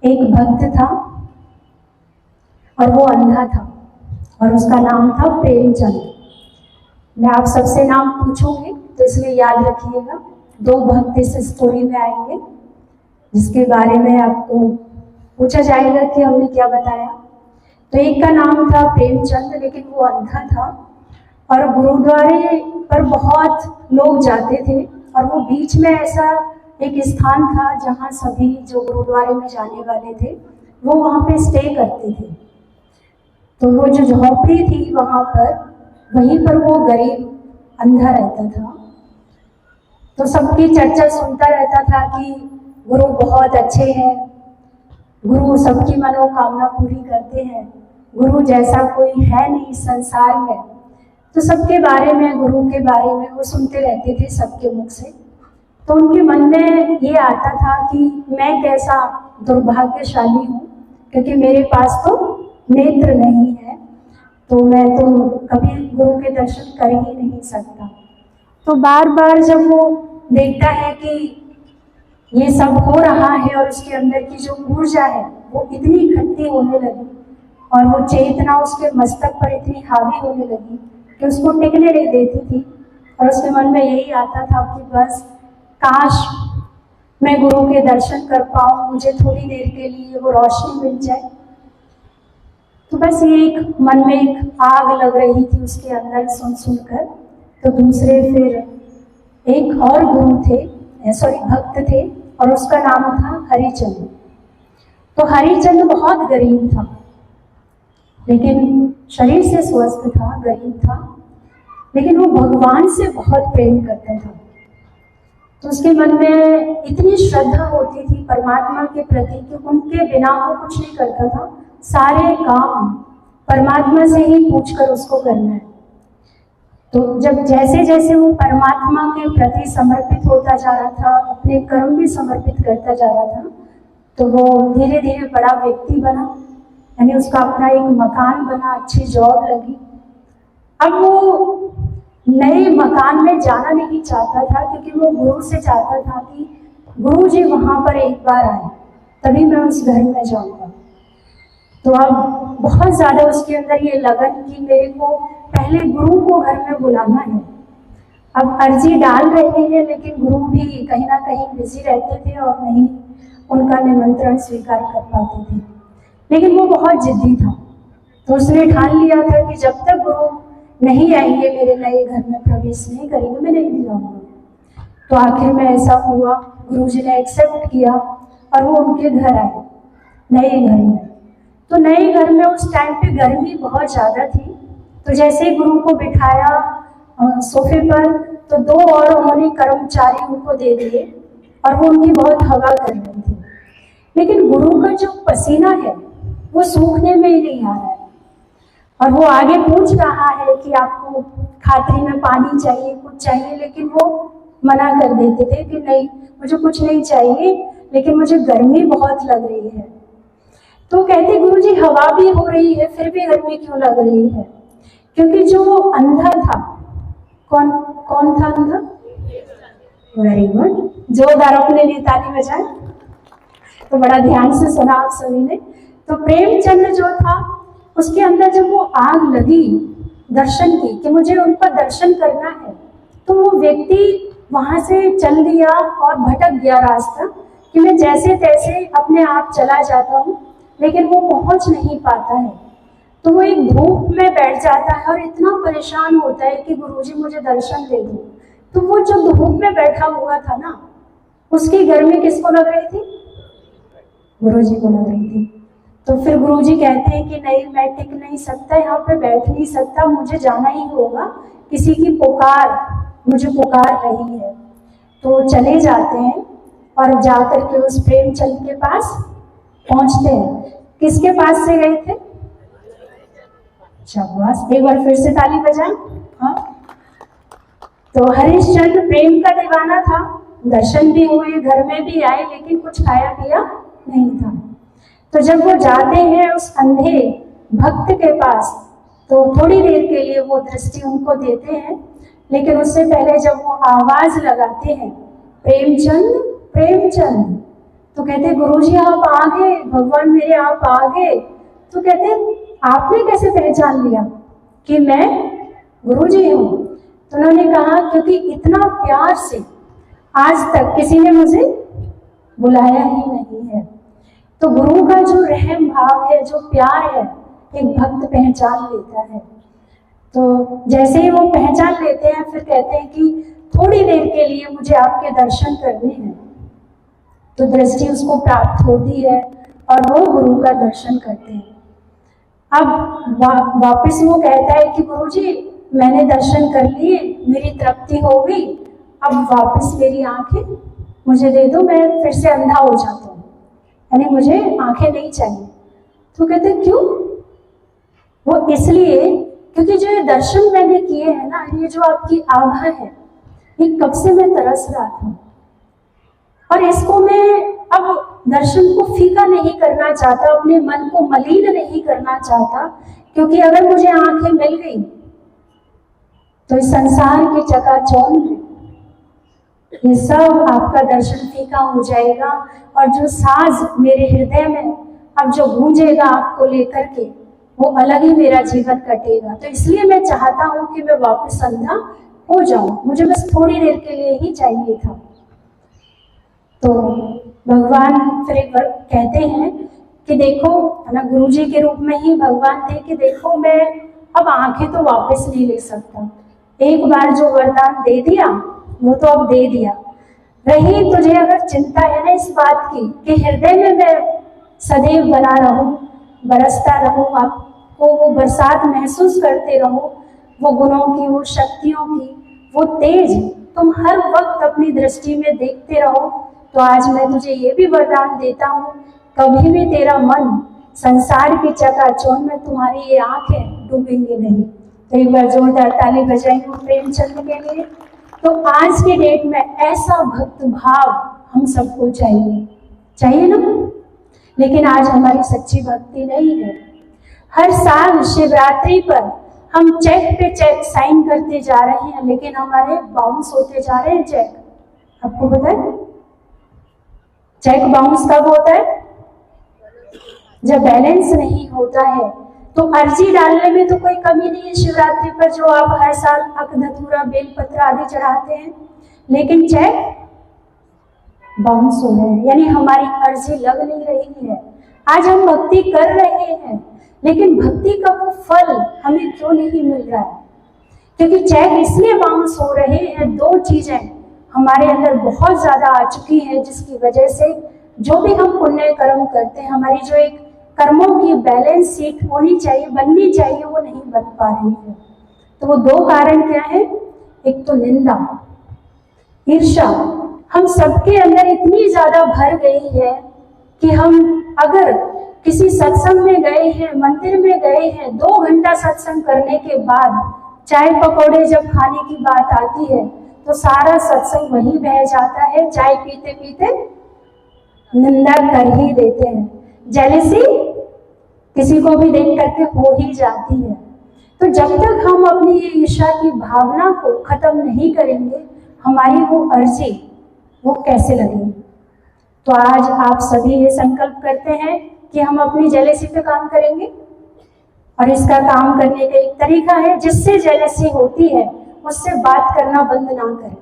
एक भक्त था और वो अंधा था और उसका नाम था प्रेमचंद। मैं आप सबसे नाम पूछूंगी तो इसलिए याद रखिएगा। दो भक्त इस स्टोरी में आएंगे जिसके बारे में आपको पूछा जाएगा कि हमने क्या बताया। तो एक का नाम था प्रेमचंद, लेकिन वो अंधा था और गुरुद्वारे पर बहुत लोग जाते थे और वो बीच में ऐसा एक स्थान था जहाँ सभी जो गुरुद्वारे में जाने वाले थे वो वहाँ पे स्टे करते थे। तो वो जो झोपड़ी थी वहाँ पर, वहीं पर वो गरीब अंधा रहता था। तो सबकी चर्चा सुनता रहता था कि गुरु बहुत अच्छे हैं, गुरु सबकी मनोकामना पूरी करते हैं, गुरु जैसा कोई है नहीं संसार में। तो सबके बारे में, गुरु के बारे में वो सुनते रहते थे सबके मुख से। तो उनके मन में ये आता था कि मैं कैसा दुर्भाग्यशाली हूँ, क्योंकि मेरे पास तो नेत्र नहीं है, तो मैं तो कभी गुरु के दर्शन कर ही नहीं सकता। तो बार बार जब वो देखता है कि ये सब हो रहा है और उसके अंदर की जो ऊर्जा है वो इतनी इकट्ठी होने लगी और वो चेतना उसके मस्तक पर इतनी हावी होने लगी कि उसको टिकने नहीं देती थी। और उसके मन में यही आता था कि बस काश मैं गुरु के दर्शन कर पाऊँ, मुझे थोड़ी देर के लिए वो रोशनी मिल जाए। तो बस ये एक मन में एक आग लग रही थी उसके अंदर सुन सुनकर। तो दूसरे फिर एक और गुरु थे, भक्त थे और उसका नाम था हरिचंद। तो हरिचंद बहुत गरीब था, लेकिन शरीर से स्वस्थ था, गरीब था, लेकिन वो भगवान से बहुत प्रेम करता था। तो उसके मन में इतनी श्रद्धा होती थी परमात्मा के प्रति कि उनके बिना वो कुछ नहीं करता था। सारे काम परमात्मा से ही पूछकर उसको करना है। तो जब जैसे जैसे वो परमात्मा के प्रति समर्पित होता जा रहा था, अपने कर्म भी समर्पित करता जा रहा था, तो वो धीरे धीरे बड़ा व्यक्ति बना, यानी उसका अपना एक मकान बना, अच्छी जॉब लगी। अब वो नए मकान में जाना नहीं चाहता था क्योंकि वो गुरु से चाहता था कि गुरु जी वहाँ पर एक बार आए तभी मैं उस घर में जाऊँगा। तो अब बहुत ज़्यादा उसके अंदर ये लगन कि मेरे को पहले गुरु को घर में बुलाना है। अब अर्जी डाल रहे हैं लेकिन गुरु भी कहीं ना कहीं बिजी रहते थे और नहीं उनका निमंत्रण स्वीकार कर पाते थे। लेकिन वो बहुत जिद्दी था, तो उसने ठान लिया था कि जब तक गुरु नहीं आएंगे, मेरे नए घर में प्रवेश नहीं करेंगे, मैं नहीं जाऊँगा। तो आखिर में ऐसा हुआ, गुरुजी ने एक्सेप्ट किया और वो उनके घर आए, नए घर में। तो नए घर में उस टाइम पे गर्मी बहुत ज़्यादा थी। तो जैसे ही गुरु को बिठाया सोफे पर, तो दो और उन्होंने कर्मचारी उनको दे दिए और वो उनकी बहुत हवा कर रहे थे। लेकिन गुरु का जो पसीना है वो सूखने में ही नहीं आ रहा है और वो आगे पूछ रहा है कि आपको खातिर में पानी चाहिए, कुछ चाहिए, लेकिन वो मना कर देते थे कि नहीं, मुझे कुछ नहीं चाहिए, लेकिन मुझे गर्मी बहुत लग रही है। तो कहते गुरुजी हवा भी हो रही है फिर भी गर्मी क्यों लग रही है? क्योंकि जो अंधा था, कौन था अंधा? वेरी गुड, जोरदार अपने लिए ताली बजाएं। तो बड़ा ध्यान से सुना आप सभी ने। तो प्रेमचंद जो था उसके अंदर जब वो आग लगी दर्शन की कि मुझे उनका दर्शन करना है, तो वो व्यक्ति वहां से चल दिया और भटक गया रास्ता कि मैं जैसे तैसे अपने आप चला जाता हूँ, लेकिन वो पहुंच नहीं पाता है। तो वो एक धूप में बैठ जाता है और इतना परेशान होता है कि गुरुजी मुझे दर्शन दे दो। तो वो जब धूप में बैठा हुआ था ना, उसकी गर्मी किसको लग रही थी? गुरुजी को लग रही थी। तो फिर गुरुजी कहते हैं कि नहीं, मैं टिक नहीं सकता, यहाँ पे बैठ नहीं सकता, मुझे जाना ही होगा, किसी की पुकार मुझे पुकार रही है। तो चले जाते हैं और जाकर के उस प्रेमचंद के पास पहुंचते हैं। किसके पास से गए थे? शाबाश, एक बार फिर से ताली बजाएं। हाँ, तो हरिश्चंद्र प्रेम का दीवाना था, दर्शन भी हुए, घर में भी आए, लेकिन कुछ खाया पिया नहीं था। तो जब वो जाते हैं उस अंधे भक्त के पास, तो थोड़ी देर के लिए वो दृष्टि उनको देते हैं, लेकिन उससे पहले जब वो आवाज लगाते हैं प्रेमचंद प्रेमचंद, तो कहते गुरुजी आप आ गए, भगवान मेरे आप आ गए। तो कहते आपने कैसे पहचान लिया कि मैं गुरुजी हूँ? तो उन्होंने कहा क्योंकि इतना प्यार से आज तक किसी ने मुझे बुलाया ही नहीं है। तो गुरु का जो रहम भाव है, जो प्यार है, एक भक्त पहचान लेता है। तो जैसे ही वो पहचान लेते हैं फिर कहते हैं कि थोड़ी देर के लिए मुझे आपके दर्शन करने हैं। तो दृष्टि उसको प्राप्त होती है और वो गुरु का दर्शन करते हैं। अब वापस वो कहता है कि गुरुजी मैंने दर्शन कर लिए, मेरी तृप्ति हो गई, अब वापस मेरी आंखें मुझे दे दो, मैं फिर से अंधा हो जाता हूँ, यानी मुझे आंखें नहीं चाहिए। तो कहते क्यों? वो इसलिए क्योंकि जो ये दर्शन मैंने किए हैं ना, ये जो आपकी आभा है, ये कब से मैं तरस रहा था और इसको मैं अब दर्शन को फीका नहीं करना चाहता, अपने मन को मलिन नहीं करना चाहता, क्योंकि अगर मुझे आंखें मिल गई तो इस संसार की चकाचौंध में ये सब आपका दर्शन फीका हो जाएगा और जो साज मेरे हृदय में अब जो गूंजेगा आपको लेकर के, वो अलग ही मेरा जीवन कटेगा। तो इसलिए मैं चाहता हूं कि मैं वापस अंधा हो जाऊं, मुझे बस थोड़ी देर के लिए ही चाहिए था। तो भगवान फिर एक बार कहते हैं कि देखो, है ना, गुरु जी के रूप में ही भगवान थे कि देखो मैं अब आंखें तो वापस नहीं ले सकता, एक बार जो वरदान दे दिया वो तो अब दे दिया। रही तुझे अगर चिंता है ना इस बात की कि हृदय में मैं सदैव बना रहूं, बरसता रहूं, आपको वो बरसात महसूस करते रहो, वो गुणों की, वो शक्तियों की, वो तेज तुम हर वक्त अपनी दृष्टि में देखते रहो, तो आज मैं तुझे ये भी वरदान देता हूँ, कभी भी तेरा मन संसार की चकाचौंध में तुम्हारी ये आंखें डूबेंगी नहीं। तो एक बार जोरदार ताली बजाएंगे प्रेमचंद के लिए। तो आज के डेट में ऐसा भक्त भाव हम सबको चाहिए ना, लेकिन आज हमारी सच्ची भक्ति नहीं है। हर साल शिवरात्रि पर हम चेक पे चेक साइन करते जा रहे हैं, लेकिन हमारे बाउंस होते जा रहे हैं चेक। आपको पता है चेक बाउंस कब होता है? जब बैलेंस नहीं होता है। तो अर्जी डालने में तो कोई कमी नहीं है शिवरात्रि पर, जो आप हर साल अक धतूरा बेलपत्र आदि चढ़ाते हैं, लेकिन चेक बाउंस हो रहे हैं, यानी हमारी अर्जी लग नहीं रही है। आज हम भक्ति कर रहे हैं, लेकिन भक्ति का वो फल हमें क्यों नहीं मिल रहा है? क्योंकि चेक इसलिए बाउंस हो रहे हैं, दो चीजें हमारे अंदर बहुत ज्यादा आ चुकी हैं, जिसकी वजह से जो भी हम पुण्य कर्म करते हैं, हमारी जो एक कर्मों की बैलेंस शीट होनी चाहिए, बननी चाहिए, वो नहीं बन पा रही है। तो वो दो कारण क्या है? एक तो निंदा, ईर्ष्या हम सबके अंदर इतनी ज्यादा भर गई है कि हम अगर किसी सत्संग में गए हैं, मंदिर में गए हैं, 2 घंटा सत्संग करने के बाद चाय पकौड़े जब खाने की बात आती है तो सारा सत्संग वहीं बह जाता है, चाय पीते पीते निंदा कर ही देते हैं। जेलसी किसी को भी देख करके हो ही जाती है। तो जब तक हम अपनी ये ईर्ष्या की भावना को खत्म नहीं करेंगे, हमारी वो अर्जी वो कैसे लगेगी? तो आज आप सभी ये संकल्प करते हैं कि हम अपनी जेलसी पे काम करेंगे, और इसका काम करने का एक तरीका है, जिससे जेलसी होती है उससे बात करना बंद ना करें,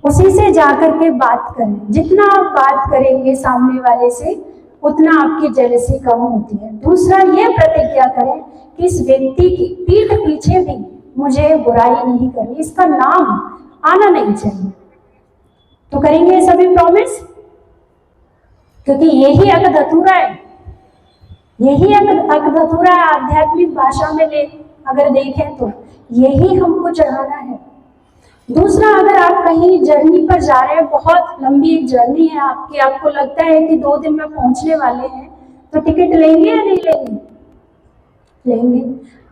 उसी से जाकर के बात करें। जितना आप बात करेंगे सामने वाले से, उतना आपकी जेलसी कम होती है। दूसरा, ये प्रतिज्ञा करें कि इस व्यक्ति की पीठ पीछे भी मुझे बुराई नहीं करनी, इसका नाम आना नहीं चाहिए। तो करेंगे ये सभी प्रॉमिस, क्योंकि यही अकधतूरा है, यही अकधतूरा आध्यात्मिक भाषा में अगर देखें तो यही हमको चढ़ाना है। दूसरा, अगर आप कहीं जर्नी पर जा रहे हैं, बहुत लंबी एक जर्नी है आपकी, आपको लगता है कि 2 दिन में पहुंचने वाले हैं, तो टिकट लेंगे या नहीं लेंगे? लेंगे।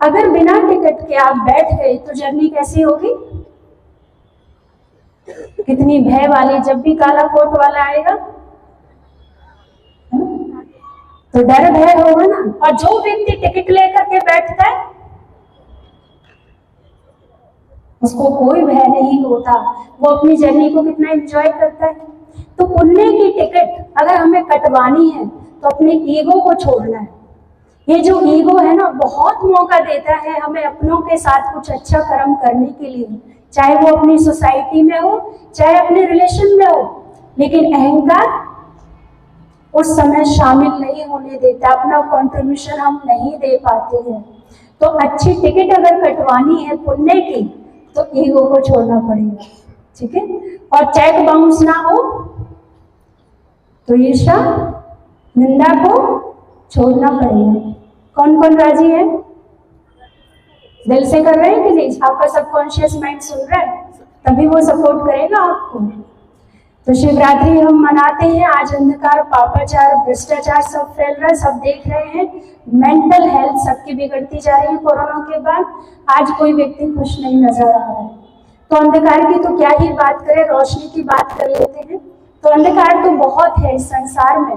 अगर बिना टिकट के आप बैठ गए तो जर्नी कैसी होगी? कितनी भय वाली। जब भी काला कोट वाला आएगा तो डर भय होगा ना। और जो व्यक्ति टिकट लेकर के बैठता है उसको कोई भय नहीं होता, वो अपनी जर्नी को कितना एंजॉय करता है। तो पुण्य की टिकट अगर हमें कटवानी है तो अपने ईगो को छोड़ना है। ये जो ईगो है ना, बहुत मौका देता है हमें अपनों के साथ कुछ अच्छा कर्म करने के लिए, चाहे वो अपनी सोसाइटी में हो, चाहे अपने रिलेशन में हो, लेकिन अहंकार उस समय शामिल नहीं होने देता, अपना कंट्रीब्यूशन हम नहीं दे पाते हैं। तो अच्छी टिकट अगर कटवानी है पुण्य की तो ईगो को छोड़ना पड़ेगा, ठीक है। और चेक बाउंस ना हो तो ईर्ष्या निंदा को छोड़ना पड़ेगा। कौन कौन राजी है? दिल से कर रहे हैं कि नहीं? आपका सबकॉन्शियस माइंड सुन रहा है, तभी वो सपोर्ट करेगा आपको। तो शिवरात्रि हम मनाते हैं, आज अंधकार, पापाचार, भ्रष्टाचार सब फैल रहा है, सब देख रहे हैं। मेंटल हेल्थ सबकी बिगड़ती जा रही है कोरोना के बाद। आज कोई व्यक्ति खुश नहीं नजर आ रहा है। तो अंधकार की तो क्या ही बात करें, रोशनी की बात कर लेते हैं। तो अंधकार तो बहुत है इस संसार में,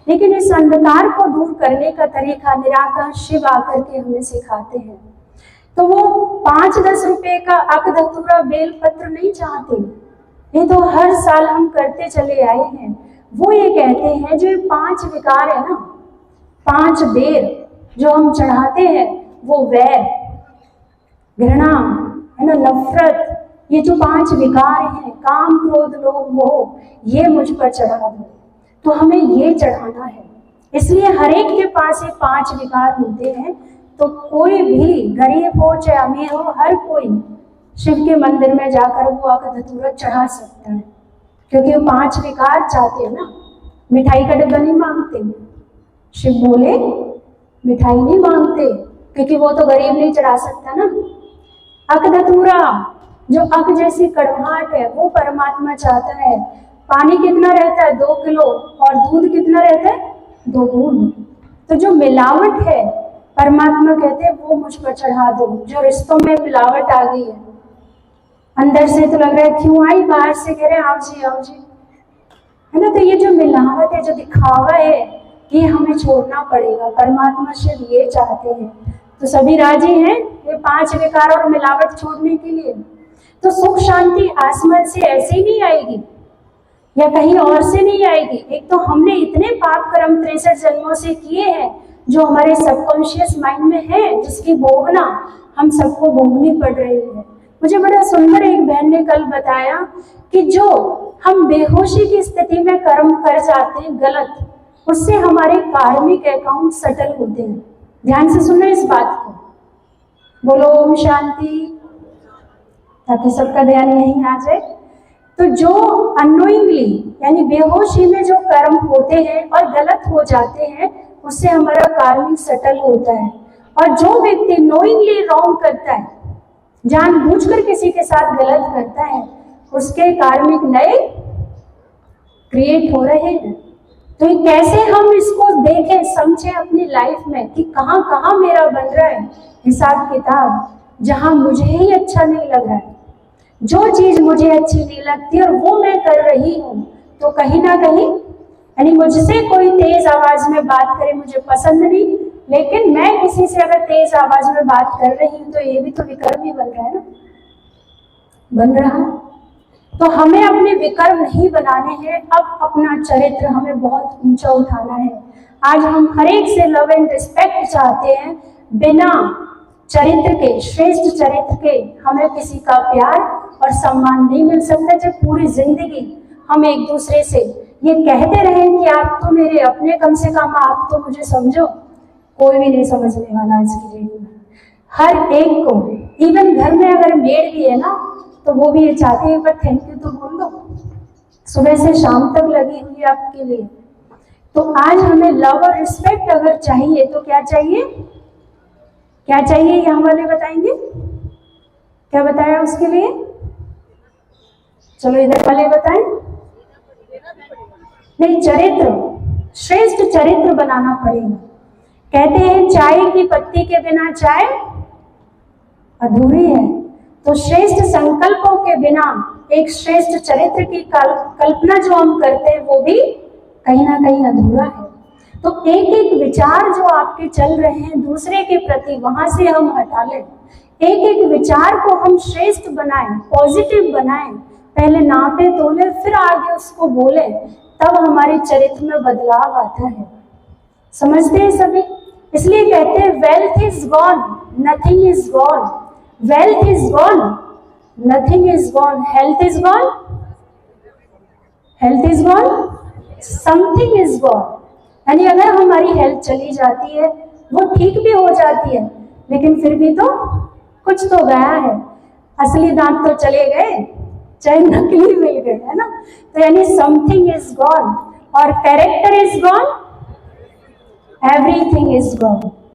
लेकिन इस अंधकार को दूर करने का तरीका निराकार शिव आकर के हमें सिखाते हैं। तो वो 5-10 रुपए का अकधतूरा बेलपत्र नहीं चाहते, ये तो हर साल हम करते चले आए हैं। वो ये कहते हैं जो 5 विकार है ना, 5 बेर जो हम चढ़ाते हैं, वो वैर, घृणा है ना, नफरत, ये जो 5 विकार हैं, काम, क्रोध, लोभ, मोह, ये मुझ पर चढ़ा दो। तो हमें ये चढ़ाना है। इसलिए हर एक के पास ये 5 विकार होते हैं। तो कोई भी गरीब हो चाहे अमीर हो, हर कोई शिव के मंदिर में जाकर वो अकधतूरा चढ़ा सकता है, क्योंकि वो 5 विकार चाहते हैं ना। मिठाई का डब्बा नहीं मांगते, शिव बोले मिठाई नहीं मांगते, क्योंकि वो तो गरीब नहीं चढ़ा सकता ना। अकधतूरा जो अक जैसी कड़वाहट है वो परमात्मा चाहता है। पानी कितना रहता है? 2 किलो, और दूध कितना रहता है? 2 बूंद। तो जो मिलावट है परमात्मा कहते हैं वो मुझ पर चढ़ा दो। जो रिश्तों में मिलावट आ गई है, अंदर से तो लग रहा है क्यों आई, बाहर से कह रहे हैं आओ जी आओ जी, है ना। तो ये जो मिलावट है, जो दिखावा है, ये हमें छोड़ना पड़ेगा। परमात्मा शिव ये चाहते हैं। तो सभी राजी हैं ये 5 विकार और मिलावट छोड़ने के लिए? तो सुख शांति आसमान से ऐसे ही नहीं आएगी या कहीं और से नहीं आएगी। एक तो हमने इतने पाप कर्म 63 जन्मों से किए हैं जो हमारे सबकॉन्शियस माइंड में है, जिसकी भोगना हम सबको भोगनी पड़ रही है। मुझे बड़ा सुंदर एक बहन ने कल बताया कि जो हम बेहोशी की स्थिति में कर्म कर जाते हैं गलत, उससे हमारे कार्मिक अकाउंट सेटल होते हैं। ध्यान से सुनना इस बात को, बोलो ओम शांति, ताकि सबका ध्यान यहीं आ जाए। तो जो अननोइंगली यानी बेहोशी में जो कर्म होते हैं और गलत हो जाते हैं, उससे हमारा कार्मिक सेटल होता है। और जो व्यक्ति नोइंगली रॉन्ग करता है, जानबूझकर किसी के साथ गलत करता है, उसके कार्मिक नए क्रिएट हो रहे हैं। तो कैसे हम इसको देखें, समझें अपनी लाइफ में कि कहाँ कहाँ मेरा बन रहा है हिसाब किताब, जहां मुझे ही अच्छा नहीं लग रहा है, जो चीज मुझे अच्छी नहीं लगती और वो मैं कर रही हूँ, तो कहीं ना कहीं यानी मुझसे कोई तेज आवाज में बात करे मुझे पसंद नहीं, लेकिन मैं किसी से अगर तेज आवाज में बात कर रही हूँ तो ये भी तो विकर्म ही बन रहा है ना, बन रहा है। तो हमें अपने विकर्म नहीं बनाने हैं, अब अपना चरित्र हमें बहुत ऊंचा उठाना है। आज हम हर एक से लव एंड रिस्पेक्ट चाहते हैं, बिना चरित्र के, श्रेष्ठ चरित्र के हमें किसी का प्यार और सम्मान नहीं मिल सकता। जब पूरी जिंदगी हम एक दूसरे से ये कहते रहे कि आप तो मेरे अपने, कम से कम आप तो मुझे समझो, कोई भी नहीं समझने वाला आज की डेट में। हर एक को, इवन घर में अगर मेड भी है ना, तो वो भी ये चाहते हैं पर थैंक यू तो बोल दो, सुबह से शाम तक लगी हुई है आपके लिए। तो आज हमें लव और रिस्पेक्ट अगर चाहिए तो क्या चाहिए, क्या चाहिए, यहाँ वाले बताएंगे क्या बताया उसके लिए? चलो इधर वाले बताएं। नहीं, चरित्र, श्रेष्ठ चरित्र बनाना पड़ेगा। कहते हैं चाय की पत्ती के बिना चाय अधूरी है, तो श्रेष्ठ संकल्पों के बिना एक श्रेष्ठ चरित्र की कल्पना जो हम करते हैं वो भी कहीं ना कहीं अधूरा है। तो एक एक विचार जो आपके चल रहे हैं दूसरे के प्रति, वहां से हम हटा लें। एक एक विचार को हम श्रेष्ठ बनाएं, पॉजिटिव बनाएं, पहले नापे तोले फिर आगे उसको बोले, तब हमारे चरित्र में बदलाव आता है। समझते हैं सभी? इसलिए कहते हैं wealth is gone, nothing is gone. Wealth is gone, nothing is gone. Health is gone, health is gone, something is gone. यानी अगर हमारी हेल्थ चली जाती है, वो ठीक भी हो जाती है, लेकिन फिर भी तो कुछ तो गया है। असली दांत तो चले गए, चाहे नकली मिल गए, है ना? तो यानी समथिंग इज गॉन। और character is gone, everything is gone.